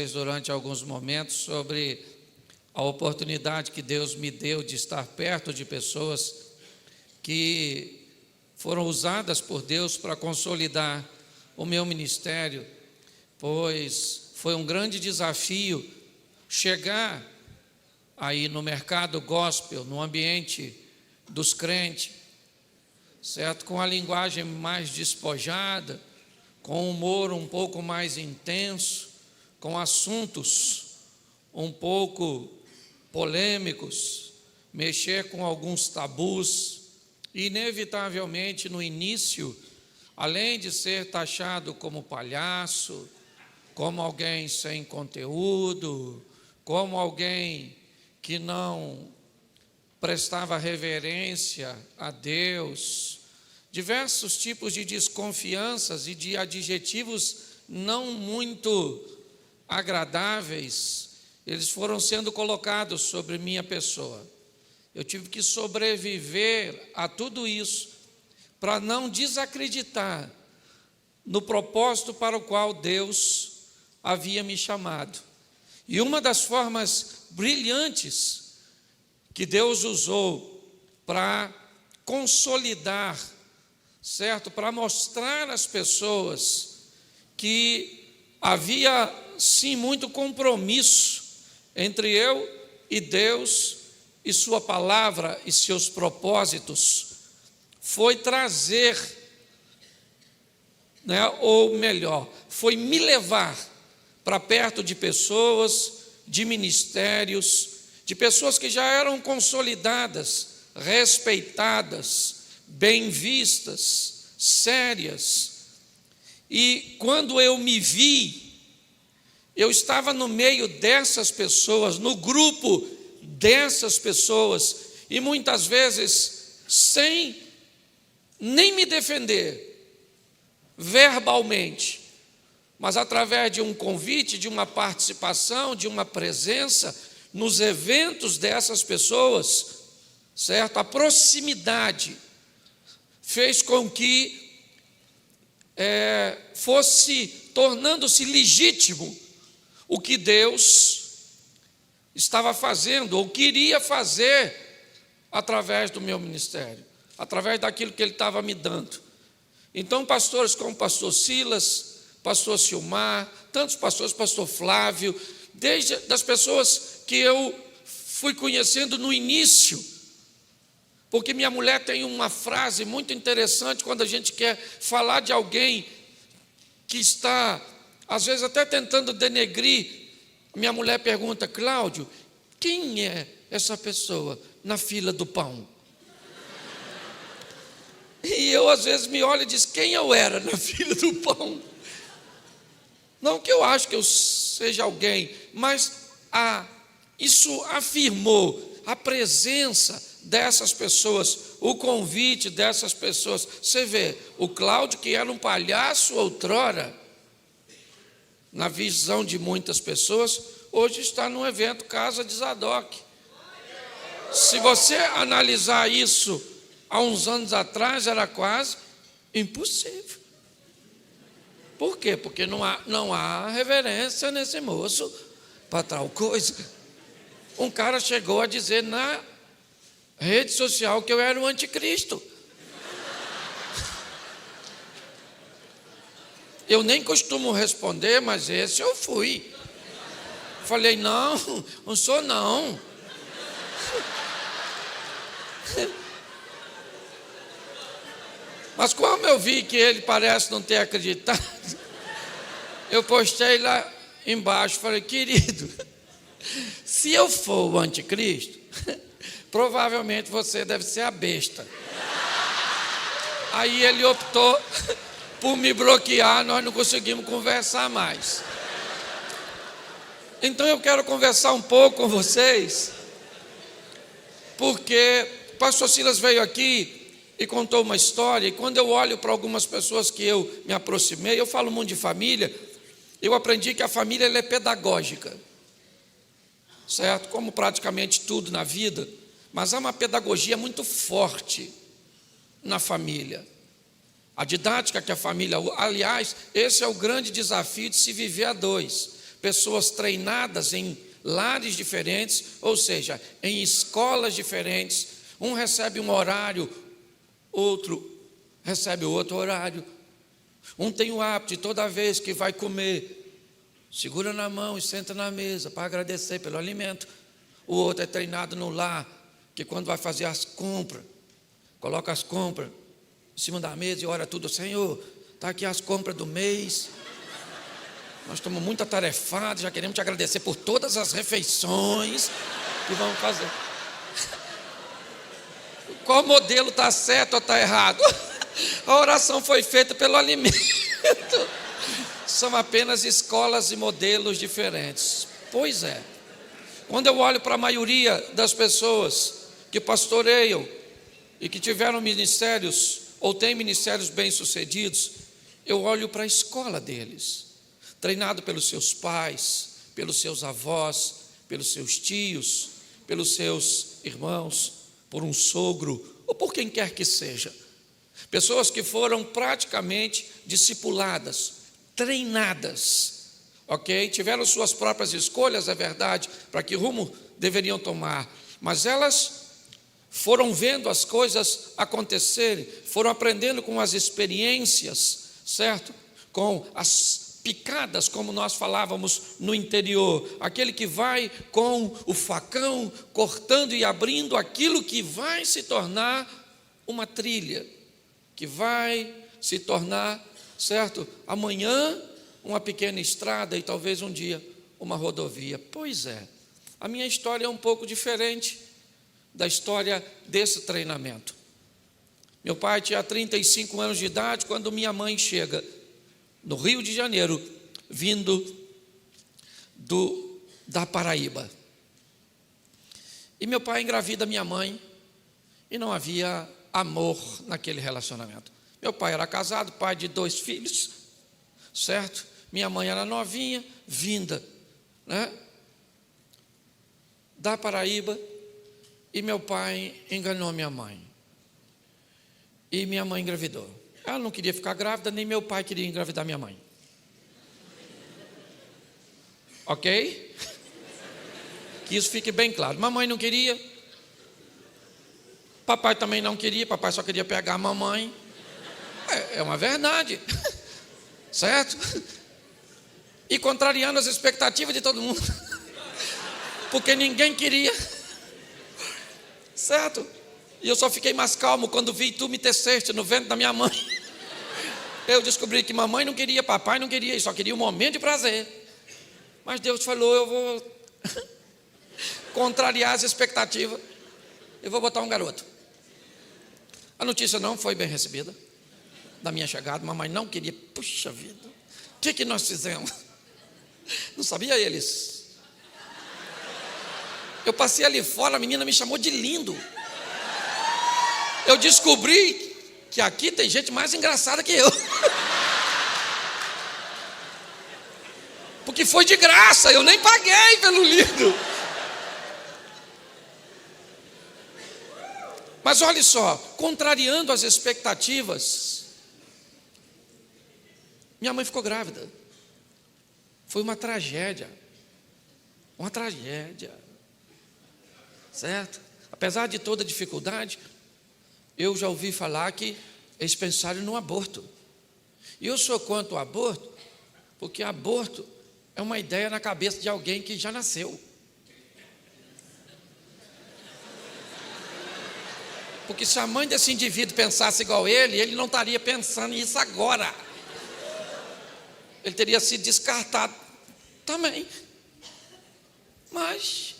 durante alguns momentos sobre a oportunidade que Deus me deu de estar perto de pessoas que foram usadas por Deus para consolidar o meu ministério, pois foi um grande desafio chegar aí no mercado gospel, no ambiente dos crentes, certo? Com a linguagem mais despojada, com humor um pouco mais intenso, com assuntos um pouco polêmicos, mexer com alguns tabus. Inevitavelmente, no início, além de ser taxado como palhaço, como alguém sem conteúdo, como alguém que não prestava reverência a Deus, diversos tipos de desconfianças e de adjetivos não muito agradáveis, eles foram sendo colocados sobre minha pessoa. Eu tive que sobreviver a tudo isso para não desacreditar no propósito para o qual Deus havia me chamado. E uma das formas brilhantes que Deus usou para consolidar, certo? Para mostrar às pessoas que havia sim muito compromisso entre eu e Deus e sua palavra e seus propósitos, foi trazer, ou melhor, foi me levar para perto de pessoas, de ministérios, de pessoas que já eram consolidadas, respeitadas, bem vistas, sérias. E quando eu me vi, eu estava no meio dessas pessoas, no grupo dessas pessoas, e muitas vezes sem nem me defender verbalmente, mas através de um convite, de uma participação, de uma presença nos eventos dessas pessoas, certo? A proximidade fez com que fosse tornando-se legítimo o que Deus estava fazendo, ou queria fazer, através do meu ministério, através daquilo que Ele estava me dando. Então, pastores como o pastor Silas, pastor Silmar, tantos pastores, pastor Flávio, desde das pessoas que eu fui conhecendo no início, porque minha mulher tem uma frase muito interessante quando a gente quer falar de alguém que está, às vezes, até tentando denegrir. Minha mulher pergunta: Cláudio, quem é essa pessoa na fila do pão? E eu, às vezes, me olho e diz: quem eu era na fila do pão? Não que eu acho que eu seja alguém, mas isso afirmou a presença dessas pessoas, o convite dessas pessoas. Você vê, o Cláudio, que era um palhaço outrora, na visão de muitas pessoas, hoje está num evento Casa de Zadok. Se você analisar isso há uns anos atrás, era quase impossível. Por quê? Porque não há reverência nesse moço para tal coisa. Um cara chegou a dizer na rede social que eu era o anticristo. Eu nem costumo responder, mas esse eu fui. Falei: não sou não. Mas como eu vi que ele parece não ter acreditado, eu postei lá embaixo, falei: querido, se eu for o anticristo, provavelmente você deve ser a besta. Aí ele optou por me bloquear, nós não conseguimos conversar mais. Então eu quero conversar um pouco com vocês, porque o pastor Silas veio aqui e contou uma história, e quando eu olho para algumas pessoas que eu me aproximei, eu falo muito de família, eu aprendi que a família ela é pedagógica, certo? Como praticamente tudo na vida, mas há uma pedagogia muito forte na família. A didática que a família, aliás, esse é o grande desafio de se viver a dois. pessoas treinadas em lares diferentes, ou seja, em escolas diferentes. Um recebe um horário, outro recebe outro horário. Um tem o hábito de toda vez que vai comer, segura na mão e senta na mesa para agradecer pelo alimento. O outro é treinado no lar, que quando vai fazer as compras, coloca as compras em cima da mesa e ora tudo: Senhor, está aqui as compras do mês. Nós estamos muito atarefados, já queremos te agradecer por todas as refeições que vamos fazer. Qual modelo está certo ou está errado? A oração foi feita pelo alimento. São apenas escolas e modelos diferentes. Pois é. Quando eu olho para a maioria das pessoas que pastoreiam e que tiveram ministérios ou têm ministérios bem-sucedidos, eu olho para a escola deles, treinado pelos seus pais, pelos seus avós, pelos seus tios, pelos seus irmãos, por um sogro ou por quem quer que seja. Pessoas que foram praticamente discipuladas, treinadas, ok? Tiveram suas próprias escolhas, é verdade, para que rumo deveriam tomar, mas elas foram vendo as coisas acontecerem, foram aprendendo com as experiências, certo? Com as picadas, como nós falávamos no interior, aquele que vai com o facão cortando e abrindo aquilo que vai se tornar uma trilha, que vai se tornar, certo? Amanhã uma pequena estrada e talvez um dia uma rodovia. Pois é, a minha história é um pouco diferente da história desse treinamento. Meu pai tinha 35 anos de idade quando minha mãe chega no Rio de Janeiro, vindo da Paraíba. E meu pai engravida minha mãe e não havia amor naquele relacionamento. Meu pai era casado, pai de 2 filhos, certo? Minha mãe era novinha, vinda, né, da Paraíba, e meu pai enganou minha mãe. E minha mãe engravidou. Ela não queria ficar grávida, nem meu pai queria engravidar minha mãe. Ok? Que isso fique bem claro. Mamãe não queria. Papai também não queria. Papai só queria pegar a mamãe. É uma verdade. Certo? E contrariando as expectativas de todo mundo. Porque ninguém queria. Certo? E eu só fiquei mais calmo quando vi tu me teceste no ventre da minha mãe. Eu descobri que mamãe não queria, papai não queria, e só queria um momento de prazer. Mas Deus falou: eu vou contrariar as expectativas, eu vou botar um garoto. A notícia não foi bem recebida da minha chegada. Mamãe não queria. Puxa vida, o que nós fizemos? Não sabia eles. Eu passei ali fora, a menina me chamou de lindo. Eu descobri que aqui tem gente mais engraçada que eu. Porque foi de graça, eu nem paguei pelo lindo. Mas olha só, contrariando as expectativas, minha mãe ficou grávida. Foi uma tragédia. Uma tragédia. Certo? Apesar de toda a dificuldade, eu já ouvi falar que eles pensaram no aborto. E eu sou contra o aborto, porque aborto é uma ideia na cabeça de alguém que já nasceu. Porque se a mãe desse indivíduo pensasse igual ele não estaria pensando nisso agora. Ele teria sido descartado também. Mas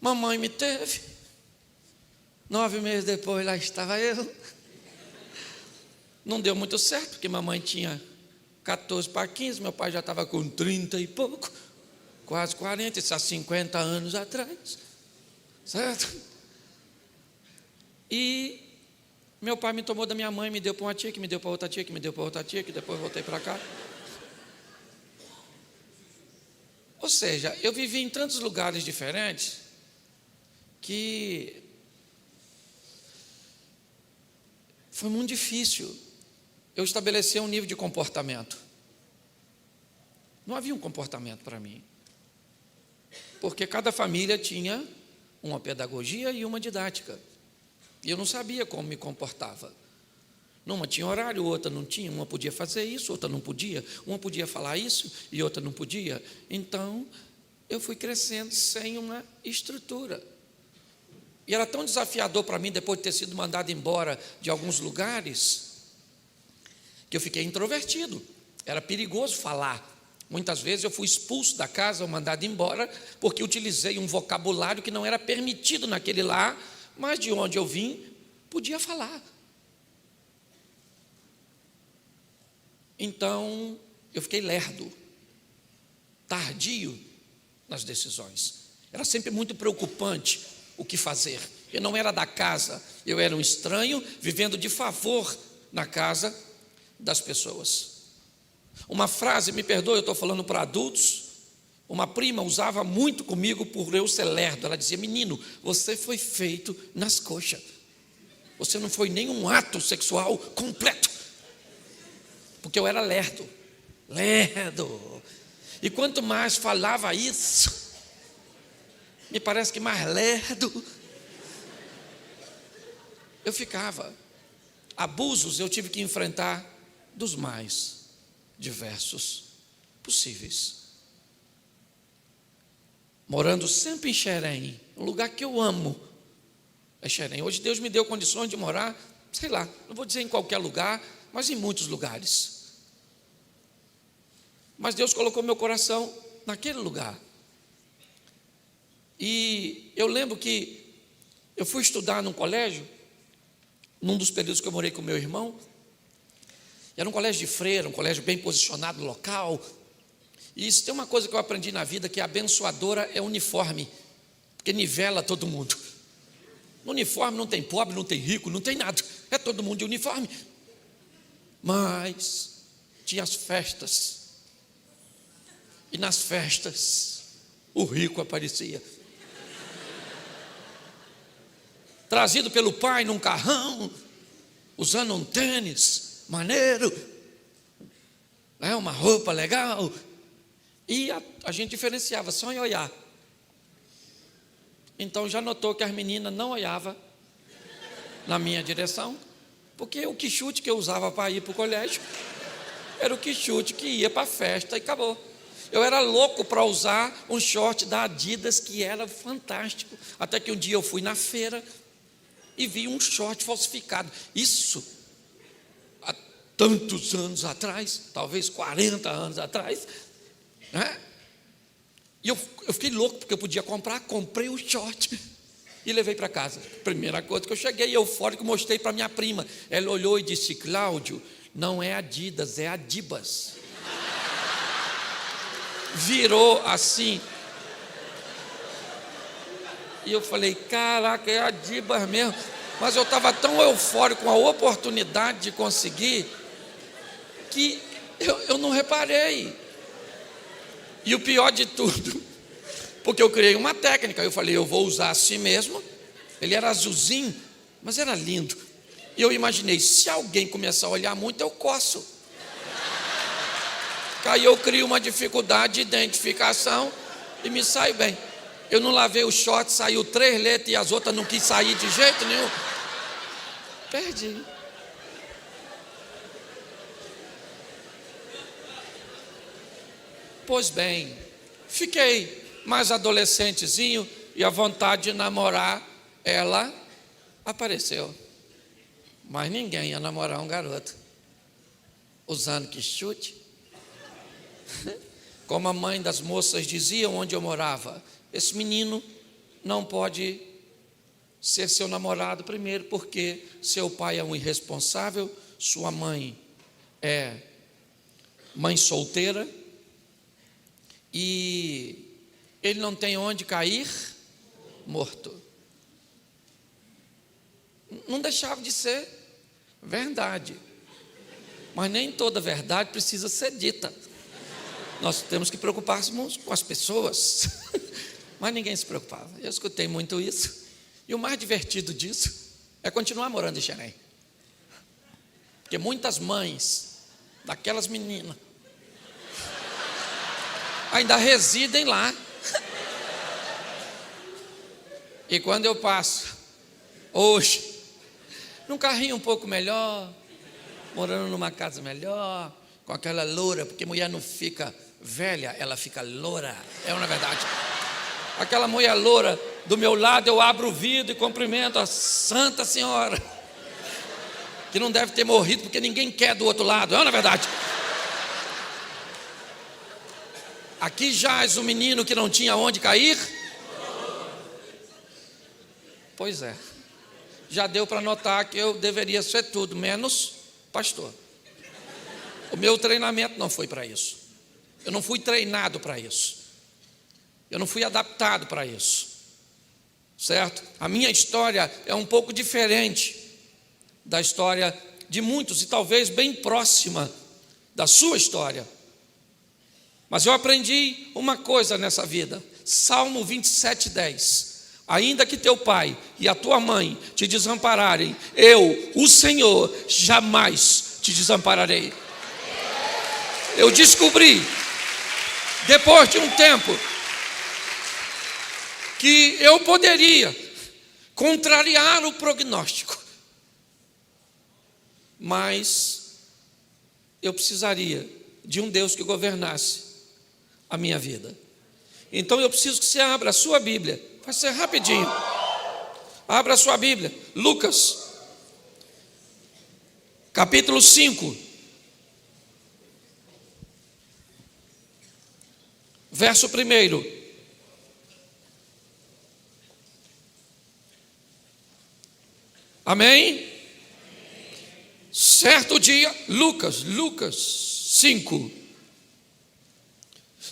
mamãe me teve. 9 meses depois, lá estava eu. Não deu muito certo, porque mamãe tinha 14 para 15, meu pai já estava com 30 e pouco, quase 40, isso há 50 anos atrás, certo? E meu pai me tomou da minha mãe, me deu para uma tia, que me deu para outra tia, que me deu para outra tia, que depois voltei para cá. Ou seja, eu vivi em tantos lugares diferentes que foi muito difícil eu estabelecer um nível de comportamento. Não havia um comportamento para mim. Porque cada família tinha uma pedagogia e uma didática. E eu não sabia como me comportava. Numa tinha horário, outra não tinha. Uma podia fazer isso, outra não podia. Uma podia falar isso e outra não podia. Então, eu fui crescendo sem uma estrutura. E era tão desafiador para mim, depois de ter sido mandado embora de alguns lugares, que eu fiquei introvertido. Era perigoso falar. Muitas vezes eu fui expulso da casa ou mandado embora, porque utilizei um vocabulário que não era permitido naquele lar, mas de onde eu vim, podia falar. Então, eu fiquei lerdo, tardio nas decisões. Era sempre muito preocupante o que fazer. Eu não era da casa, eu era um estranho, vivendo de favor na casa das pessoas. Uma frase, me perdoe, eu estou falando para adultos, uma prima usava muito comigo por eu ser lerdo. Ela dizia: menino, você foi feito nas coxas. Você não foi nenhum ato sexual completo. Porque eu era lerdo. E quanto mais falava isso, me parece que mais lerdo eu ficava. Abusos eu tive que enfrentar dos mais diversos possíveis. Morando sempre em Xerém, um lugar que eu amo é Xerém. Hoje Deus me deu condições de morar, sei lá, não vou dizer em qualquer lugar, mas em muitos lugares. Mas Deus colocou meu coração naquele lugar. E eu lembro que eu fui estudar num colégio, num dos períodos que eu morei com meu irmão. Era um colégio de freira, um colégio bem posicionado local. E isso tem uma coisa que eu aprendi na vida, que a abençoadora é uniforme, porque nivela todo mundo. No uniforme não tem pobre, não tem rico, não tem nada, é todo mundo de uniforme. Mas tinha as festas, e nas festas o rico aparecia, trazido pelo pai num carrão, usando um tênis maneiro, uma roupa legal. E a gente diferenciava só em olhar. Então já notou que as meninas não olhavam na minha direção, porque o quichute que eu usava para ir para o colégio era o quichute que ia para a festa e acabou. Eu era louco para usar um short da Adidas que era fantástico. Até que um dia eu fui na feira e vi um short falsificado. Isso há tantos anos atrás, talvez 40 anos atrás, né? E eu fiquei louco porque eu podia comprar. Comprei o short e levei para casa. Primeira coisa que eu cheguei eufórico, mostrei para minha prima. Ela olhou e disse: Cláudio, não é Adidas, é Adibas. Virou assim. E eu falei: caraca, é Adibas mesmo. Mas eu estava tão eufórico com a oportunidade de conseguir, que eu não reparei. E o pior de tudo, porque eu criei uma técnica, eu falei: eu vou usar assim mesmo. Ele era azulzinho, mas era lindo. E eu imaginei, se alguém começar a olhar muito, eu coço. Aí eu crio uma dificuldade de identificação e me sai bem. Eu não lavei o short, saiu 3 letras e as outras não quis sair de jeito nenhum. Perdi. Pois bem, fiquei mais adolescentezinho e a vontade de namorar, ela apareceu. Mas ninguém ia namorar um garoto usando quichute. Como a mãe das moças dizia onde eu morava: esse menino não pode ser seu namorado, primeiro porque seu pai é um irresponsável, sua mãe é mãe solteira, e ele não tem onde cair morto. Não deixava de ser verdade, mas nem toda verdade precisa ser dita. Nós temos que preocupar-nos com as pessoas. Mas ninguém se preocupava. Eu escutei muito isso. E o mais divertido disso é continuar morando em Xerém. Porque muitas mães daquelas meninas ainda residem lá. E quando eu passo, hoje, num carrinho um pouco melhor, morando numa casa melhor, com aquela loura, porque mulher não fica velha, ela fica loura, é uma verdade. Aquela mulher loura do meu lado, eu abro o vidro e cumprimento a Santa Senhora, que não deve ter morrido, porque ninguém quer do outro lado, é uma verdade. Aqui jaz o menino que não tinha onde cair. Pois é, já deu para notar que eu deveria ser tudo menos pastor. O meu treinamento não foi para isso. Eu não fui treinado para isso. Eu não fui adaptado para isso. Certo? A minha história é um pouco diferente da história de muitos e talvez bem próxima da sua história. Mas eu aprendi uma coisa nessa vida. Salmo 27:10. Ainda que teu pai e a tua mãe te desampararem, eu, o Senhor, jamais te desampararei. Eu descobri, depois de um tempo, que eu poderia contrariar o prognóstico, mas eu precisaria de um Deus que governasse a minha vida. Então eu preciso que você abra a sua Bíblia. Vai ser rapidinho. Abra a sua Bíblia. Lucas, capítulo 5, verso 1. Amém? Certo dia, Lucas 5.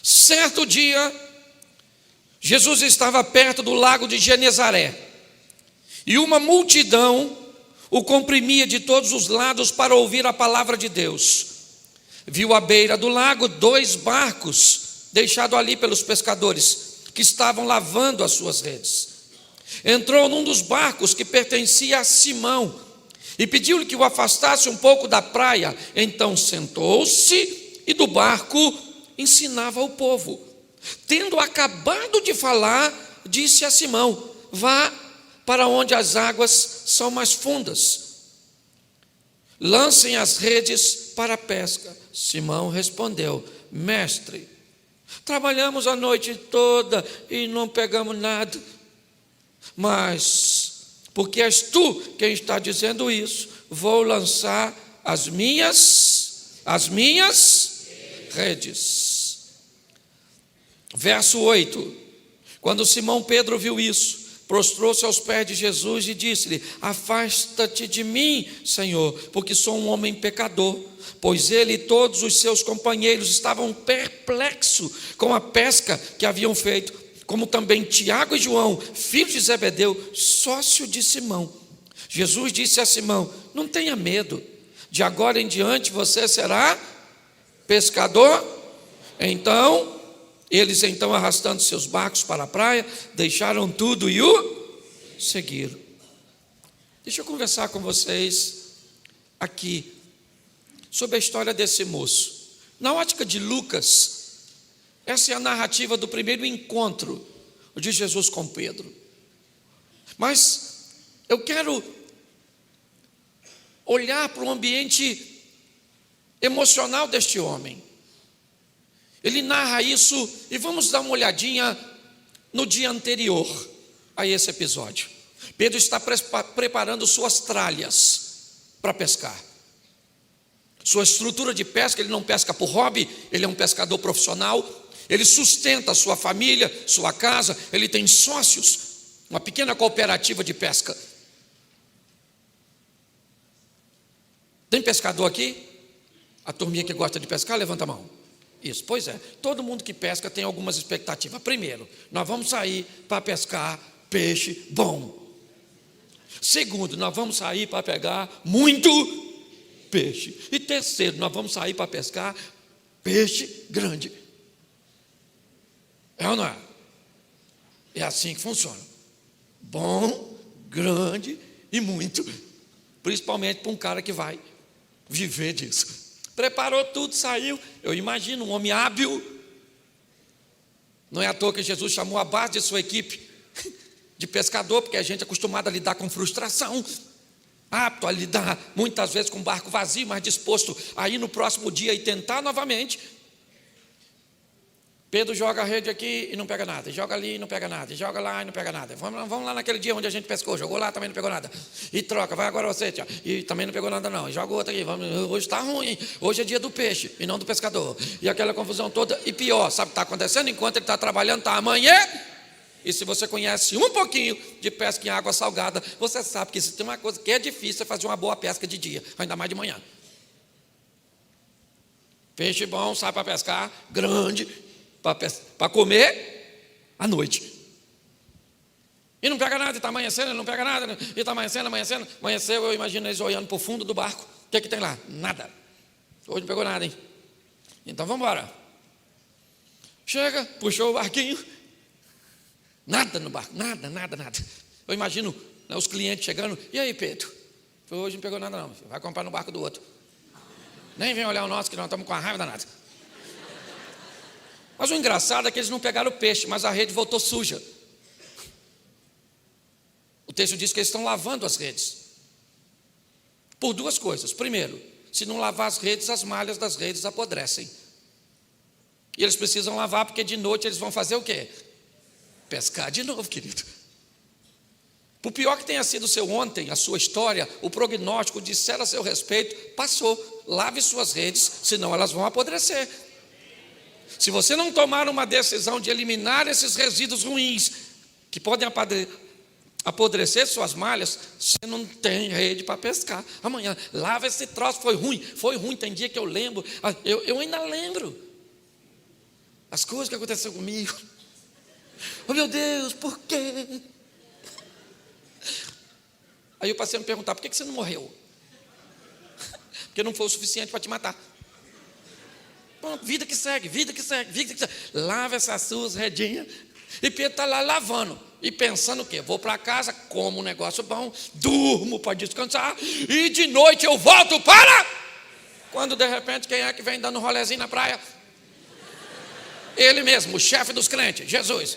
Certo dia, Jesus estava perto do lago de Genezaré, e uma multidão o comprimia de todos os lados para ouvir a palavra de Deus. Viu à beira do lago 2 barcos, deixados ali pelos pescadores, que estavam lavando as suas redes. Entrou num dos barcos que pertencia a Simão, e pediu-lhe que o afastasse um pouco da praia. Então sentou-se e do barco ensinava o povo. Tendo acabado de falar, disse a Simão: vá para onde as águas são mais fundas, lancem as redes para a pesca. Simão respondeu: mestre, trabalhamos a noite toda e não pegamos nada, mas porque és tu quem está dizendo isso, vou lançar as minhas redes. Verso 8. Quando Simão Pedro viu isso, prostrou-se aos pés de Jesus e disse-lhe: afasta-te de mim, Senhor, porque sou um homem pecador. Pois ele e todos os seus companheiros estavam perplexos com a pesca que haviam feito, como também Tiago e João, filhos de Zebedeu, sócio de Simão. Jesus disse a Simão: não tenha medo, de agora em diante você será pescador. Eles arrastando seus barcos para a praia, deixaram tudo e o seguiram. Deixa eu conversar com vocês aqui sobre a história desse moço. Na ótica de Lucas, essa é a narrativa do primeiro encontro de Jesus com Pedro. Mas eu quero olhar para o ambiente emocional deste homem. Ele narra isso e vamos dar uma olhadinha no dia anterior a esse episódio. Pedro está preparando suas tralhas para pescar. Sua estrutura de pesca, ele não pesca por hobby, ele é um pescador profissional. Ele sustenta a sua família, sua casa, ele tem sócios, uma pequena cooperativa de pesca. Tem pescador aqui? A turminha que gosta de pescar, levanta a mão. Isso, pois é, todo mundo que pesca tem algumas expectativas. Primeiro, nós vamos sair para pescar peixe bom. Segundo, nós vamos sair para pegar muito peixe. E terceiro, nós vamos sair para pescar peixe grande. É ou não é? É assim que funciona. Bom, grande e muito. Principalmente para um cara que vai viver disso. Preparou tudo, saiu. Eu imagino um homem hábil, Não é à toa que Jesus chamou a base de sua equipe de pescador, porque a gente é acostumado a lidar com frustração, apto a lidar muitas vezes com um barco vazio, mas disposto a ir no próximo dia e tentar novamente. Pedro joga a rede aqui e não pega nada, e joga ali e não pega nada, e joga lá e não pega nada. Vamos lá naquele dia onde a gente pescou, jogou lá, também não pegou nada. E troca, vai agora você, tia, e também não pegou nada não. E joga outro aqui, hoje está ruim, hein? Hoje é dia do peixe e não do pescador. E aquela confusão toda, e pior, sabe o que está acontecendo? Enquanto ele está trabalhando, está amanhã. E se você conhece um pouquinho de pesca em água salgada, você sabe que se tem uma coisa que é difícil é fazer uma boa pesca de dia, ainda mais de manhã. Peixe bom, sai para pescar, grande, para comer à noite. E não pega nada, e está amanhecendo, não pega nada, e está amanhecendo. Amanheceu, eu imagino eles olhando para o fundo do barco. O que é que tem lá? Nada. Hoje não pegou nada, hein? Então vamos embora. Chega, puxou o barquinho. Nada no barco, nada. Eu imagino, né, os clientes chegando. E aí, Pedro? Hoje não pegou nada não, vai comprar no barco do outro. Nem vem olhar o nosso, que nós estamos com a raiva danada. Mas o engraçado é que eles não pegaram o peixe, mas a rede voltou suja. O texto diz que eles estão lavando as redes. Por duas coisas. Primeiro, se não lavar as redes, as malhas das redes apodrecem. E eles precisam lavar, porque de noite eles vão fazer o quê? Pescar de novo, querido. Por pior que tenha sido o seu ontem, a sua história, o prognóstico disseram a seu respeito, passou. Lave suas redes, senão elas vão apodrecer. Se você não tomar uma decisão de eliminar esses resíduos ruins, que podem apodrecer suas malhas, você não tem rede para pescar. Amanhã, lava esse troço, foi ruim, tem dia que eu lembro, eu ainda lembro as coisas que aconteceram comigo. Oh meu Deus, por quê? Aí eu passei a me perguntar, por que você não morreu? Porque não foi o suficiente para te matar. Bom, vida que segue. Lava essas suas redinhas. E Pedro está lá lavando. E pensando o quê? Vou para casa, como um negócio bom, durmo para descansar. E de noite eu volto para... Quando de repente, quem é que vem dando um rolezinho na praia? Ele mesmo, o chefe dos crentes, Jesus.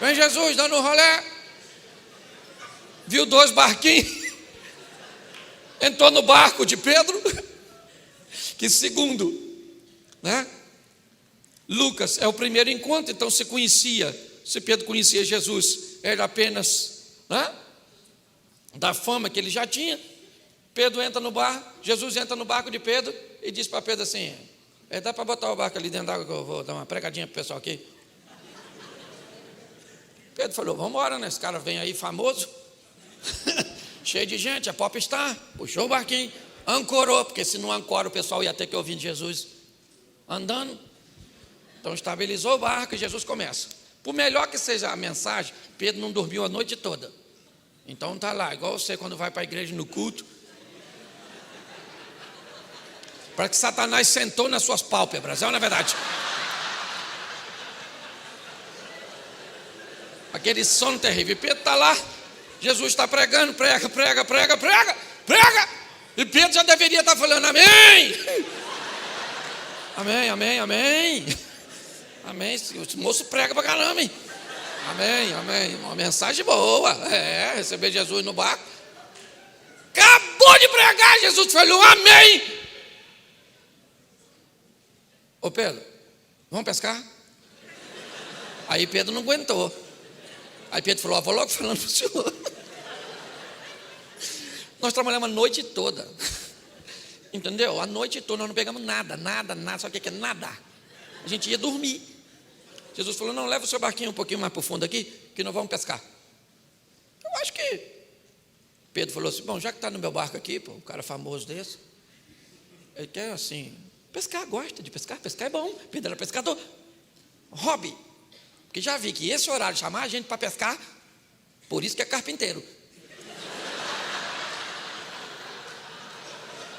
Vem Jesus dando um rolé. Viu 2 barquinhos. Entrou no barco de Pedro. Que segundo, né? Lucas é o primeiro encontro, então se Pedro conhecia Jesus, era apenas, né, da fama que ele já tinha. Pedro entra no barco, Jesus entra no barco de Pedro e diz para Pedro assim: dá para botar o barco ali dentro d'água que eu vou dar uma pregadinha para o pessoal aqui. Pedro falou: vamos embora, né? Esse cara vem aí famoso, cheio de gente, é popstar. Puxou o barquinho, ancorou, porque se não ancora o pessoal ia ter que ouvir Jesus andando. Então estabilizou o barco e Jesus começa. Por melhor que seja a mensagem, Pedro não dormiu a noite toda. Então está lá, igual você quando vai para a igreja no culto. Para que Satanás sentou nas suas pálpebras, não é verdade? Aquele sono terrível. Pedro está lá, Jesus está pregando, prega. E Pedro já deveria estar falando amém. Amém. O moço prega para caramba, hein? Amém. Uma mensagem boa. Receber Jesus no barco. Acabou de pregar, Jesus falou amém. Ô Pedro, vamos pescar? Aí Pedro não aguentou. Aí Pedro falou: vou logo falando para o senhor. Nós trabalhamos a noite toda. Entendeu? A noite toda nós não pegamos nada. Sabe o que é nada? A gente ia dormir. Jesus falou: não, leva o seu barquinho um pouquinho mais para o fundo aqui, que nós vamos pescar. Eu acho que Pedro falou assim: bom, já que está no meu barco aqui, pô, um cara famoso desse, ele quer assim, pescar, gosta de pescar é bom. Pedro era pescador, hobby. Porque já vi que esse horário de chamar a gente para pescar, por isso que é carpinteiro.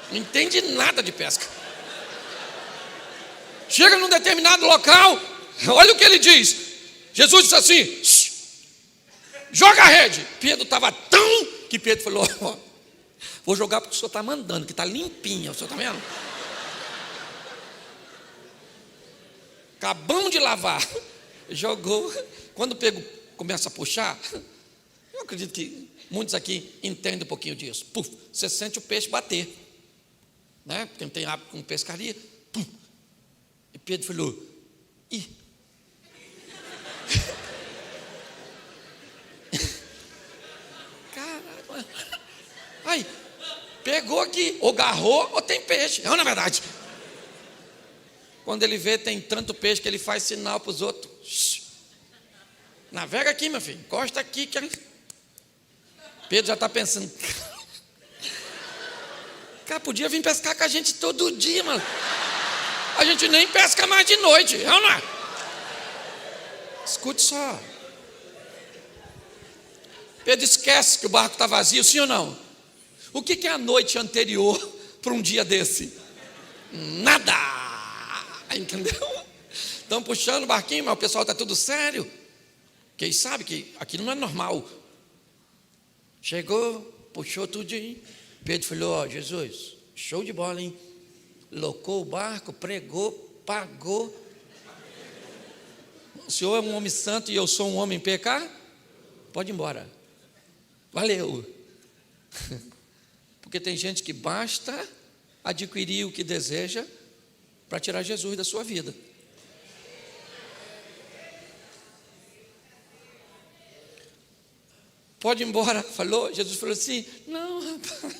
Não entende nada de pesca. Chega num determinado local, olha o que ele diz. Jesus disse assim: joga a rede. Pedro estava tão que Pedro falou: vou jogar porque o senhor está mandando, que está limpinha, o senhor está vendo? acabamos de lavar. Jogou. Quando pego, começa a puxar, eu acredito que muitos aqui entendem um pouquinho disso. Puf, você sente o peixe bater, né? Quem tem hábito com pescaria. Pum. E Pedro falou: ih. Caramba. Aí, pegou aqui, ou agarrou, ou tem peixe. Não, na verdade. Quando ele vê, tem tanto peixe que ele faz sinal para os outros. Shhh. Navega aqui, meu filho, encosta aqui. Pedro já está pensando: cara, podia vir pescar com a gente todo dia, mano. A gente nem pesca mais de noite, não é? Escute só. Pedro esquece que o barco está vazio, sim ou não? O que é a noite anterior para um dia desse? Nada! Entendeu? Estão puxando o barquinho, mas o pessoal está tudo sério. Quem sabe que aquilo não é normal. Chegou, puxou tudinho. Pedro falou: ó, Jesus, show de bola, hein? Locou o barco, pregou, pagou. O senhor é um homem santo e eu sou um homem pecado? Pode ir embora. Valeu. Porque tem gente que basta adquirir o que deseja para tirar Jesus da sua vida. Pode ir embora, falou. Jesus falou assim: não, rapaz,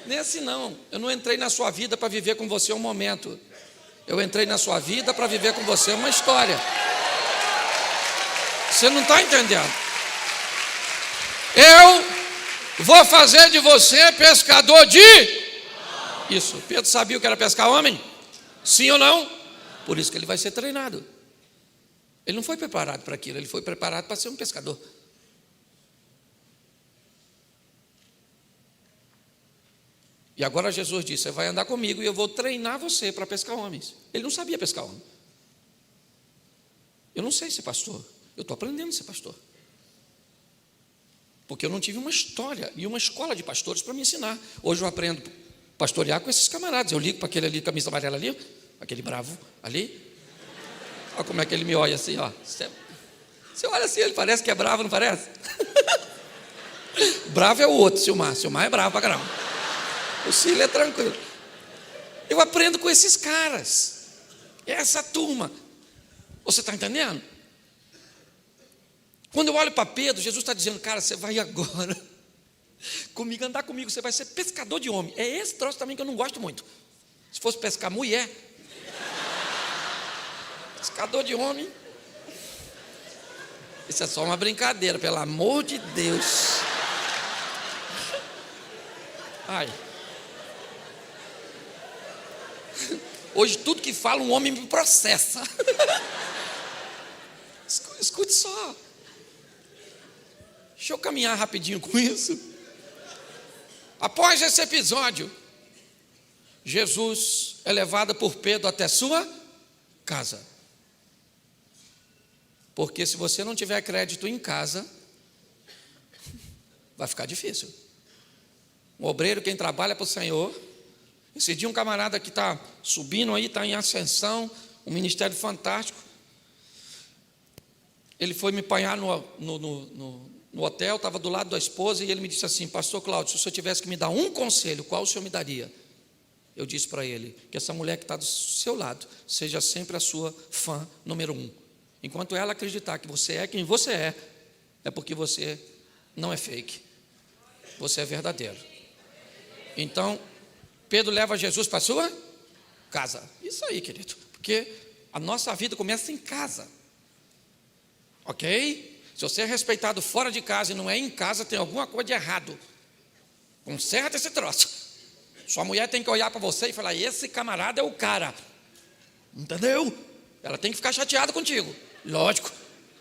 nem assim não. Eu não entrei na sua vida para viver com você um momento. Eu entrei na sua vida para viver com você uma história. Você não está entendendo? Eu vou fazer de você pescador de... Isso, Pedro sabia o que era pescar homem? Sim ou não? Por isso que ele vai ser treinado. Ele não foi preparado para aquilo, ele foi preparado para ser um pescador. E agora Jesus disse: você vai andar comigo e eu vou treinar você para pescar homens. Ele não sabia pescar homem. Eu não sei ser pastor, eu estou aprendendo a ser pastor. Porque eu não tive uma história e uma escola de pastores para me ensinar. Hoje eu aprendo a pastorear com esses camaradas. Eu ligo para aquele ali, camisa amarela ali, aquele bravo ali. Olha como é que ele me olha assim, ó. Você olha assim, ele parece que é bravo, não parece? Bravo é o outro, Silmar. Silmar é bravo pra caramba. O Cílio é tranquilo. Eu aprendo com esses caras. Essa turma. Você está entendendo? Quando eu olho para Pedro, Jesus está dizendo: cara, você vai agora comigo, andar comigo, você vai ser pescador de homem. É esse troço também que eu não gosto muito. Se fosse pescar mulher, pescador de homem, isso é só uma brincadeira, pelo amor de Deus. Ai. Hoje tudo que fala um homem me processa. Escute só. Deixa eu caminhar rapidinho com isso. Após esse episódio, Jesus é levado por Pedro até sua casa. Porque se você não tiver crédito em casa, vai ficar difícil. Um obreiro, quem trabalha para o Senhor. Esse dia um camarada que está subindo aí, está em ascensão, um ministério fantástico. Ele foi me apanhar no hotel, estava do lado da esposa, e ele me disse assim: pastor Cláudio, se o senhor tivesse que me dar um conselho, qual o senhor me daria? Eu disse para ele que essa mulher que está do seu lado seja sempre a sua fã número 1. Enquanto ela acreditar que você é quem você é porque você não é fake, você é verdadeiro. Então, Pedro leva Jesus para a sua casa. Isso aí, querido, porque a nossa vida começa em casa, ok? Se você é respeitado fora de casa e não é em casa, tem alguma coisa de errado. Conserta esse troço. Sua mulher tem que olhar para você e falar: esse camarada é o cara. Entendeu? Ela tem que ficar chateada contigo. Lógico,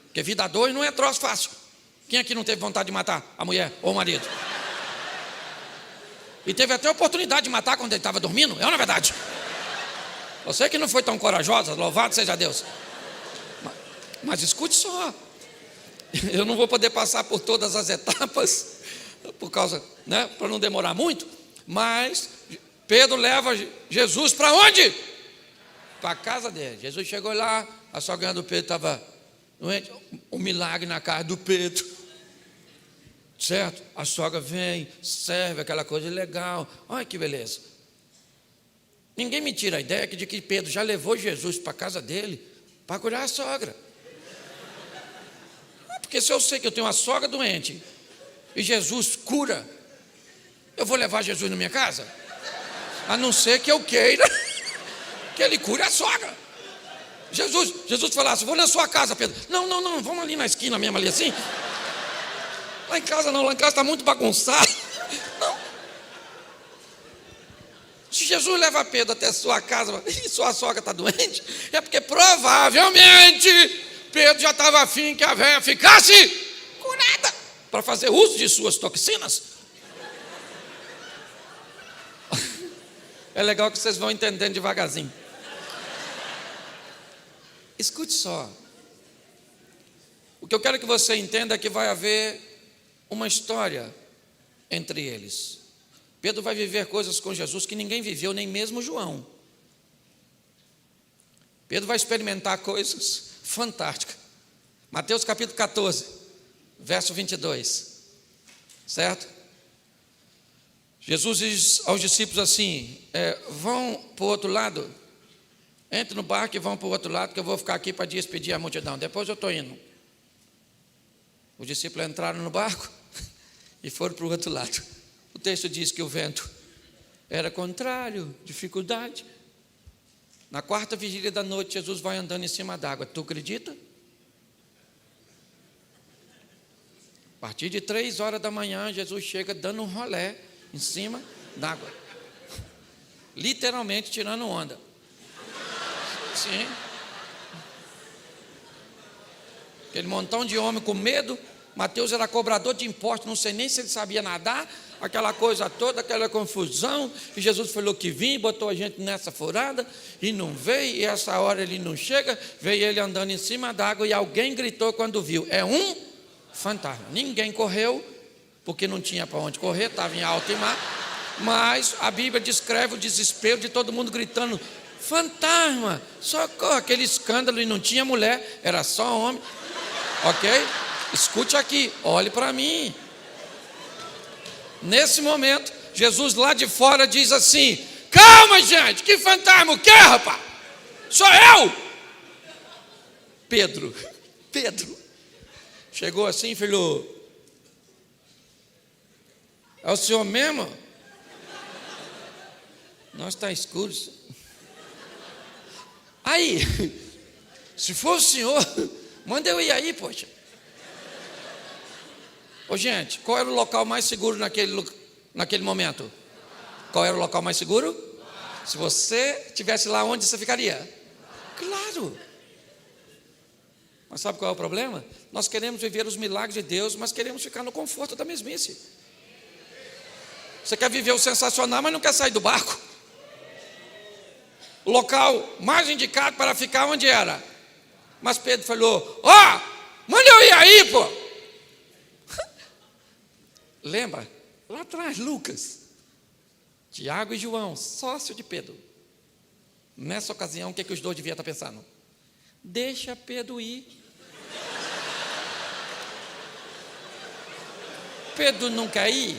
porque vida a dois não é troço fácil. Quem aqui não teve vontade de matar a mulher ou o marido? E teve até a oportunidade de matar quando ele estava dormindo? É ou não é verdade? Você que não foi tão corajosa, louvado seja Deus. Mas escute só. Eu não vou poder passar por todas as etapas, por causa, né, para não demorar muito. Mas Pedro leva Jesus para onde? para a casa dele. Jesus chegou lá, a sogra do Pedro estava doente, um milagre na casa do Pedro. Certo? A sogra vem, serve aquela coisa legal. Olha que beleza. Ninguém me tira a ideia de que Pedro já levou Jesus para a casa dele para curar a sogra. Porque se eu sei que eu tenho uma sogra doente e Jesus cura, eu vou levar Jesus na minha casa? A não ser que eu queira que ele cure a sogra. Jesus falasse, vou na sua casa, Pedro. Não, vamos ali na esquina mesmo, ali assim. Lá em casa não, lá em casa está muito bagunçado. Não. Se Jesus leva Pedro até a sua casa e sua sogra está doente, é porque provavelmente Pedro já estava afim que a velha ficasse curada para fazer uso de suas toxinas. É legal que vocês vão entendendo devagarzinho. Escute só. O que eu quero que você entenda é que vai haver uma história entre eles. Pedro vai viver coisas com Jesus que ninguém viveu, nem mesmo João. Pedro vai experimentar coisas fantásticas. Mateus capítulo 14, verso 22. Certo? Jesus diz aos discípulos assim, vão para o outro lado, entre no barco e vão para o outro lado, que eu vou ficar aqui para despedir a multidão, depois eu estou indo. Os discípulos entraram no barco e foram para o outro lado. O texto diz que o vento era contrário, dificuldade. Na quarta vigília da noite, Jesus vai andando em cima d'água. Tu acredita? A partir de 3 horas da manhã, Jesus chega dando um rolé em cima d'água. Literalmente tirando onda. Sim. Aquele montão de homem com medo. Mateus era cobrador de impostos, não sei nem se ele sabia nadar, aquela coisa toda, aquela confusão. E Jesus falou que vinha, botou a gente nessa furada e não veio, e essa hora ele não chega. Veio ele andando em cima d'água e alguém gritou quando viu: é um fantasma. Ninguém correu, porque não tinha para onde correr, estava em alto mar. Mas a Bíblia descreve o desespero de todo mundo gritando: fantasma, socorro, aquele escândalo, e não tinha mulher, era só homem. Ok? Escute aqui, olhe para mim. Nesse momento, Jesus lá de fora diz assim: calma, gente, que fantasma o quê, rapaz? Sou eu. Pedro chegou assim e falou: é o senhor mesmo? Não, está escuro. Aí, se for o senhor, manda eu ir aí, poxa. Ô gente, qual era o local mais seguro naquele momento? Qual era o local mais seguro? Se você estivesse lá, onde você ficaria? Claro. Mas sabe qual é o problema? Nós queremos viver os milagres de Deus, mas queremos ficar no conforto da mesmice. Você quer viver o sensacional, mas não quer sair do barco. O local mais indicado para ficar onde era? Mas Pedro falou: manda eu ir aí, pô. Lembra? Lá atrás, Lucas, Tiago e João, sócio de Pedro. Nessa ocasião, o que os dois deviam estar pensando? Deixa Pedro ir. Pedro não quer ir?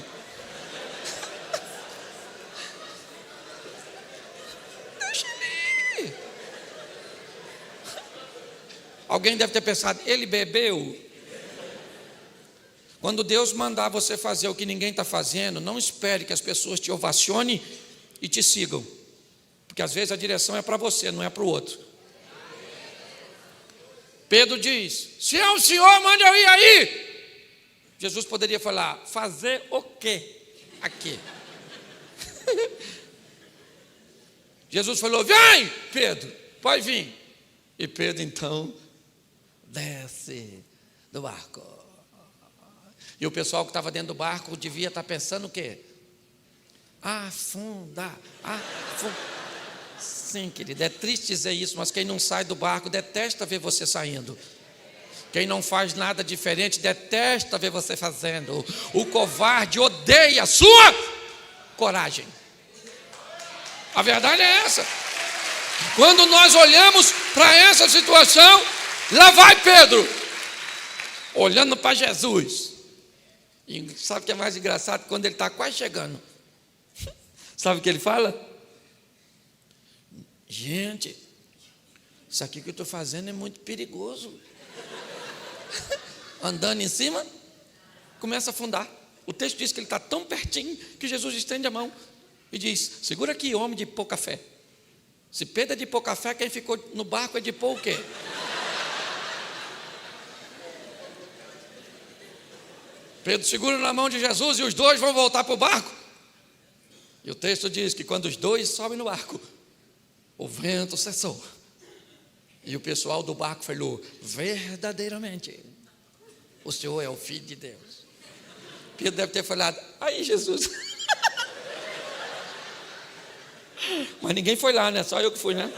Deixa ele ir. Alguém deve ter pensado: ele bebeu? Quando Deus mandar você fazer o que ninguém está fazendo, não espere que as pessoas te ovacionem e te sigam, porque às vezes a direção é para você, não é para o outro. Pedro diz: se é o senhor, manda eu ir aí. Jesus poderia falar: fazer o quê aqui? Jesus falou: vem, Pedro, pode vir. E Pedro então desce do barco. E o pessoal que estava dentro do barco devia estar pensando o quê? Afunda. Sim, querido, é triste dizer isso, mas quem não sai do barco detesta ver você saindo. Quem não faz nada diferente detesta ver você fazendo. O covarde odeia a sua coragem. A verdade é essa. Quando nós olhamos para essa situação, lá vai Pedro, olhando para Jesus. E sabe o que é mais engraçado? Quando ele está quase chegando, sabe o que ele fala? Gente, isso aqui que eu estou fazendo é muito perigoso. Andando em cima, começa a afundar. O texto diz que ele está tão pertinho que Jesus estende a mão e diz: segura aqui, homem de pouca fé. Se Pedro é de pouca fé, quem ficou no barco é de pouco o quê? Pedro segura na mão de Jesus e os dois vão voltar para o barco. E o texto diz que quando os dois sobem no barco, o vento cessou. E o pessoal do barco falou: verdadeiramente, o Senhor é o Filho de Deus. Pedro deve ter falado: aí Jesus. Mas ninguém foi lá, né? Só eu que fui, né?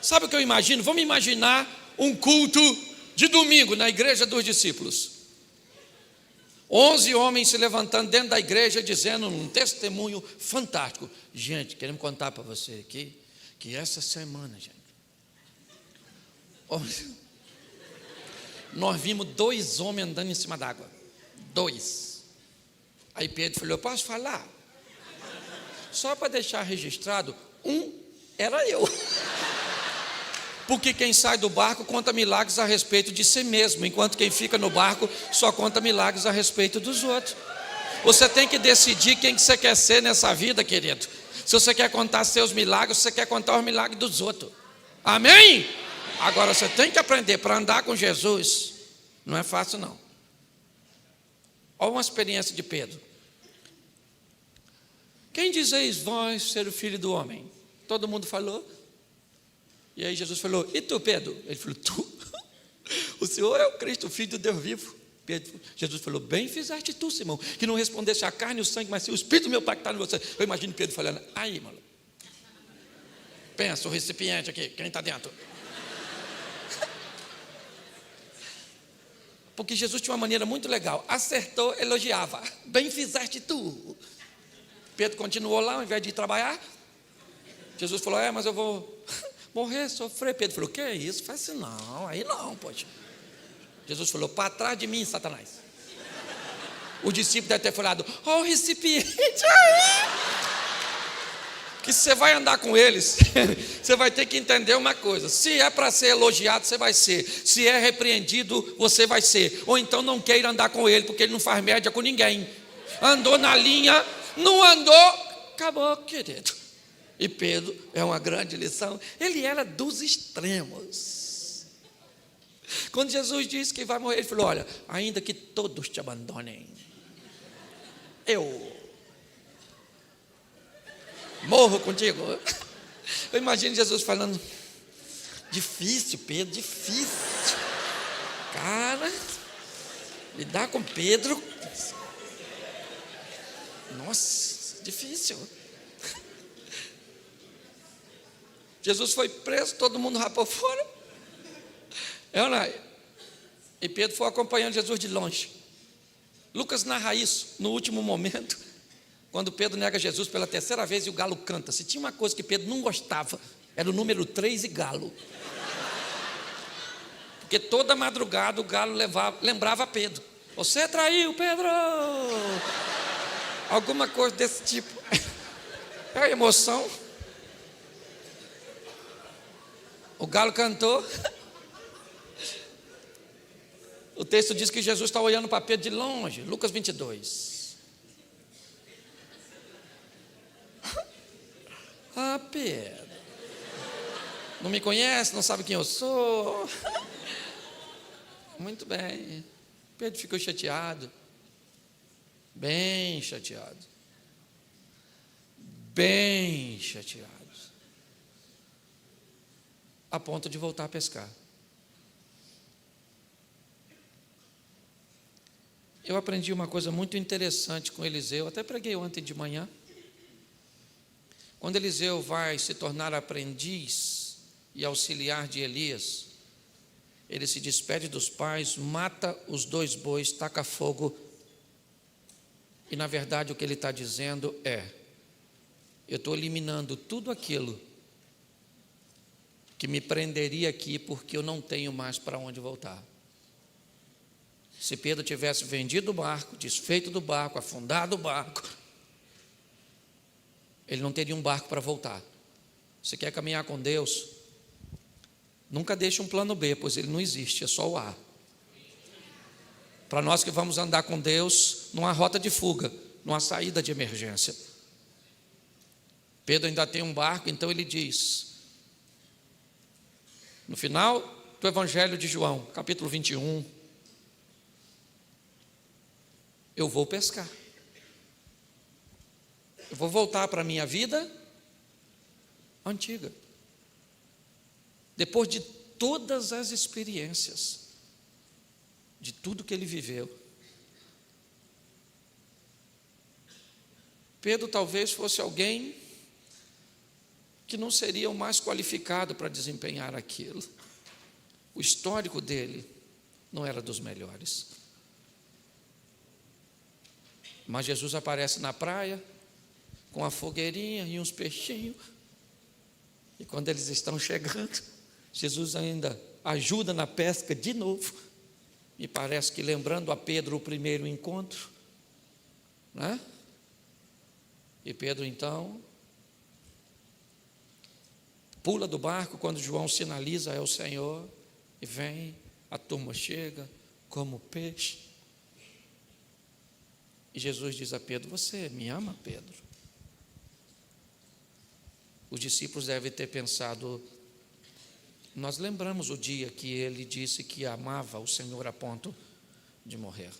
Sabe o que eu imagino? Vamos imaginar um culto de domingo na igreja dos discípulos. 11 homens se levantando dentro da igreja dizendo um testemunho fantástico. Gente, queremos contar para você aqui que essa semana, gente, nós vimos 2 homens andando em cima d'água. 2. Aí Pedro falou: eu posso falar? Só para deixar registrado, um era eu. Porque quem sai do barco conta milagres a respeito de si mesmo, enquanto quem fica no barco só conta milagres a respeito dos outros. Você tem que decidir quem que você quer ser nessa vida, querido. Se você quer contar seus milagres, você quer contar os milagres dos outros. Amém? Agora você tem que aprender para andar com Jesus. Não é fácil, não. Olha uma experiência de Pedro. Quem dizeis vós ser o filho do homem? Todo mundo falou. E aí Jesus falou: e tu, Pedro? Ele falou: tu? O Senhor é o Cristo, o Filho do Deus vivo. Jesus falou: bem fizeste tu, Simão, que não respondesse a carne e o sangue, mas sim o Espírito do meu Pai que está em você. Eu imagino Pedro falando: aí, mano, pensa o recipiente aqui, quem está dentro? Porque Jesus tinha uma maneira muito legal. Acertou, elogiava: bem fizeste tu. Pedro continuou lá, ao invés de ir trabalhar. Jesus falou: mas eu vou morrer, sofrer. Pedro falou: que é isso? Faz assim não, aí não, poxa. Jesus falou: para trás de mim, Satanás. O discípulo deve ter falado: o recipiente aí. Que você vai andar com eles, você vai ter que entender uma coisa: se é para ser elogiado, você vai ser. Se é repreendido, você vai ser. Ou então não queira andar com ele, porque ele não faz média com ninguém. Andou na linha, não andou, acabou, querido. E Pedro é uma grande lição. Ele era dos extremos. Quando Jesus disse que vai morrer, ele falou: olha, ainda que todos te abandonem, eu morro contigo. Eu imagino Jesus falando: difícil, Pedro, difícil. Cara, lidar com Pedro, nossa, difícil. Jesus foi preso, todo mundo rapou fora. E Pedro foi acompanhando Jesus de longe. Lucas narra isso no último momento, quando Pedro nega Jesus pela 3ª vez e o galo canta. Se tinha uma coisa que Pedro não gostava, era o número 3 e galo. Porque toda madrugada o galo lembrava Pedro: você traiu, Pedro. Alguma coisa desse tipo. É a emoção. O galo cantou. O texto diz que Jesus está olhando para Pedro de longe. Lucas 22. Ah, Pedro, não me conhece, não sabe quem eu sou. Muito bem. Pedro ficou chateado. Bem chateado. Bem chateado. A ponto de voltar a pescar. Eu aprendi uma coisa muito interessante com Eliseu, até preguei ontem de manhã. Quando Eliseu vai se tornar aprendiz e auxiliar de Elias, ele se despede dos pais, mata os 2 bois, taca fogo, e na verdade o que ele está dizendo é: eu estou eliminando tudo aquilo que me prenderia aqui, porque eu não tenho mais para onde voltar. Se Pedro tivesse vendido o barco, desfeito do barco, afundado o barco, ele não teria um barco para voltar. Você quer caminhar com Deus? Nunca deixe um plano B, pois ele não existe, é só o A. Para nós que vamos andar com Deus, não há rota de fuga, não há saída de emergência. Pedro ainda tem um barco, então ele diz, no final do Evangelho de João, capítulo 21, eu vou pescar. Eu vou voltar para a minha vida antiga. Depois de todas as experiências, de tudo que ele viveu. Pedro talvez fosse alguém que não seria o mais qualificado para desempenhar aquilo. O histórico dele não era dos melhores. Mas Jesus aparece na praia com a fogueirinha e uns peixinhos. E quando eles estão chegando, Jesus ainda ajuda na pesca de novo. E parece que lembrando a Pedro o primeiro encontro, né? E Pedro então pula do barco quando João sinaliza é o Senhor, e vem, a turma chega como peixe. E Jesus diz a Pedro, você me ama, Pedro? Os discípulos devem ter pensado, nós lembramos o dia que ele disse que amava o Senhor a ponto de morrer.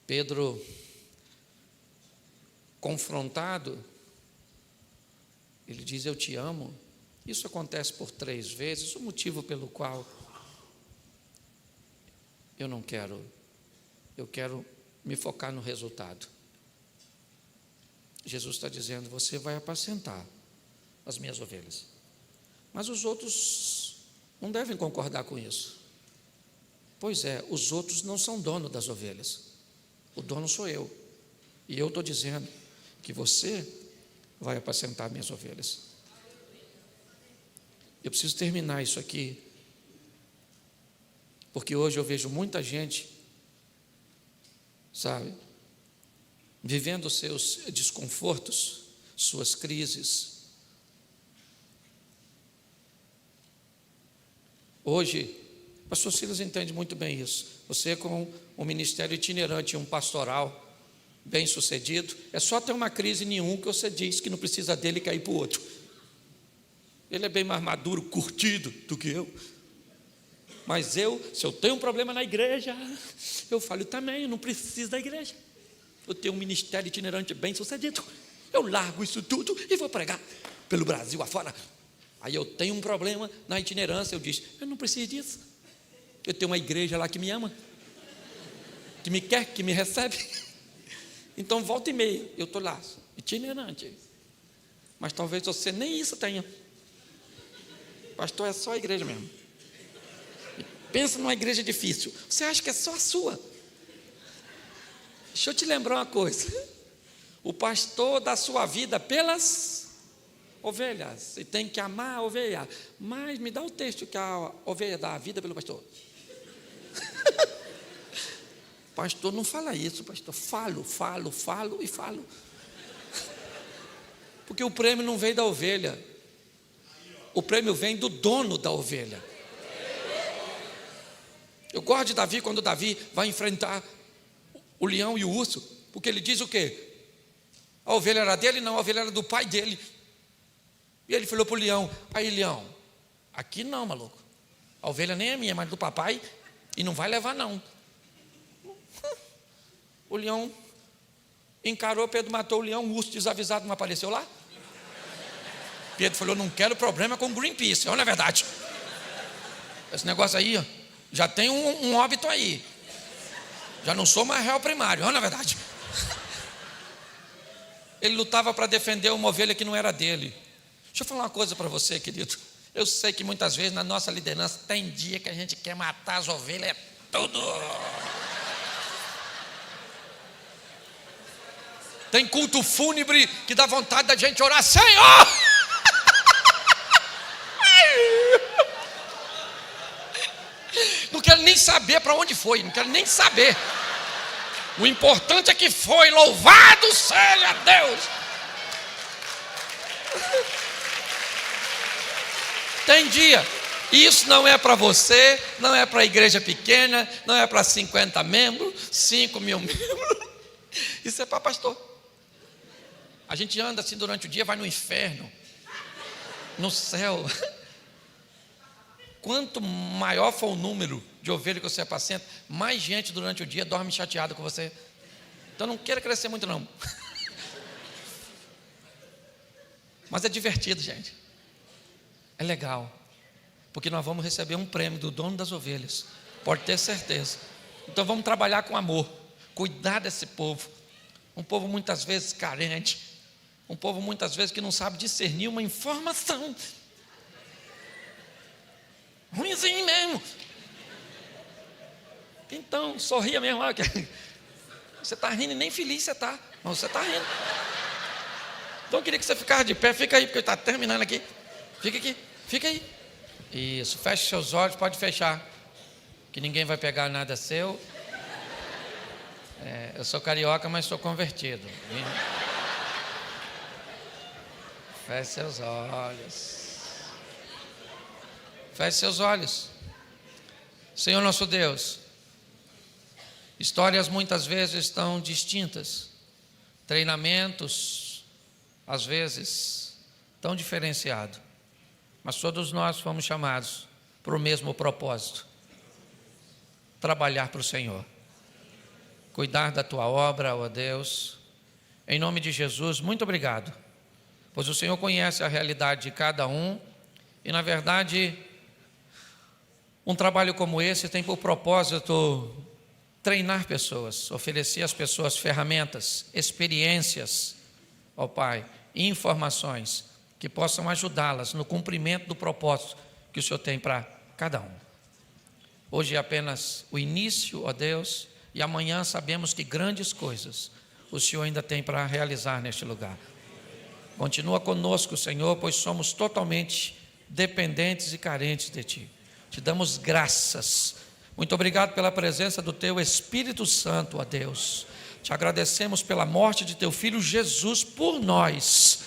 Pedro, confrontado, ele diz, eu te amo. Isso acontece por 3 vezes, o motivo pelo qual eu não quero, eu quero me focar no resultado. Jesus está dizendo, você vai apacentar as minhas ovelhas. Mas os outros não devem concordar com isso. Pois é, os outros não são dono das ovelhas. O dono sou eu. E eu estou dizendo que você vai apacentar minhas ovelhas. Eu preciso terminar isso aqui, porque hoje eu vejo muita gente, sabe, vivendo seus desconfortos, suas crises. Hoje, o pastor Silas entende muito bem isso. Você com um ministério itinerante, um pastoral bem sucedido, é só ter uma crise em um que você diz que não precisa dele cair para o outro. Ele é bem mais maduro, curtido do que eu. Mas se eu tenho um problema na igreja, eu falo também, eu não preciso da igreja. Eu tenho um ministério itinerante bem sucedido. Eu largo isso tudo e vou pregar pelo Brasil afora. Aí eu tenho um problema na itinerância, eu digo, eu não preciso disso. Eu tenho uma igreja lá que me ama, que me quer, que me recebe. Então volta e meia, eu estou lá, itinerante. Mas talvez você nem isso tenha. Pastor, é só a igreja mesmo. Pensa numa igreja difícil. Você acha que é só a sua? Deixa eu te lembrar uma coisa. O pastor dá sua vida pelas ovelhas. E tem que amar a ovelha. Mas me dá o texto que a ovelha dá a vida pelo pastor. Pastor, não fala isso, pastor. Falo e falo. Porque o prêmio não vem da ovelha. O prêmio vem do dono da ovelha. Eu gosto de Davi quando Davi vai enfrentar o leão e o urso, porque ele diz o quê? A ovelha era dele? Não, a ovelha era do pai dele. E ele falou para o leão, aí leão, aqui não, maluco. A ovelha nem é minha, mas do papai, e não vai levar não. O leão encarou, Pedro matou o leão, o urso desavisado não apareceu lá. Pedro falou, não quero problema com Greenpeace, olha a verdade. Esse negócio aí, ó, já tem um óbito aí. Já não sou mais réu primário, olha a verdade. Ele lutava para defender uma ovelha que não era dele. Deixa eu falar uma coisa para você, querido. Eu sei que muitas vezes na nossa liderança tem dia que a gente quer matar as ovelhas, é tudo. Tem culto fúnebre que dá vontade da gente orar: Senhor! Não quero nem saber para onde foi, não quero nem saber. O importante é que foi. Louvado seja Deus. Tem dia. Isso não é para você, não é para a igreja pequena, não é para 50 membros, 5.000 membros. Isso é para pastor. A gente anda assim durante o dia, vai no inferno, no céu. Quanto maior for o número de ovelhas que você apacenta, mais gente durante o dia dorme chateado com você. Então não queira crescer muito não. Mas é divertido, gente. É legal. Porque nós vamos receber um prêmio do dono das ovelhas. Pode ter certeza. Então vamos trabalhar com amor. Cuidar desse povo. Um povo muitas vezes carente. Um povo muitas vezes que não sabe discernir uma informação. Ruimzinho mesmo. Então, sorria mesmo. Você está rindo e nem feliz você está. Mas você está rindo. Então eu queria que você ficasse de pé. Fica aí, porque está terminando aqui. Fica aqui, fica aí. Isso, feche seus olhos, pode fechar. Que ninguém vai pegar nada seu. Eu sou carioca, mas sou convertido. Feche seus olhos. Feche seus olhos. Senhor nosso Deus, histórias muitas vezes estão distintas. Treinamentos, às vezes, tão diferenciados. Mas todos nós fomos chamados para o mesmo propósito: trabalhar para o Senhor, cuidar da tua obra, ó Deus. Em nome de Jesus, muito obrigado, pois o Senhor conhece a realidade de cada um e, na verdade, um trabalho como esse tem por propósito treinar pessoas, oferecer às pessoas ferramentas, experiências, ó Pai, informações que possam ajudá-las no cumprimento do propósito que o Senhor tem para cada um. Hoje é apenas o início, ó Deus, e amanhã sabemos que grandes coisas o Senhor ainda tem para realizar neste lugar. Continua conosco, Senhor, pois somos totalmente dependentes e carentes de Ti. Te damos graças. Muito obrigado pela presença do Teu Espírito Santo, ó Deus. Te agradecemos pela morte de Teu Filho Jesus por nós,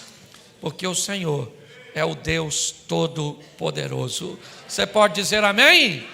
porque o Senhor é o Deus Todo-Poderoso. Você pode dizer amém?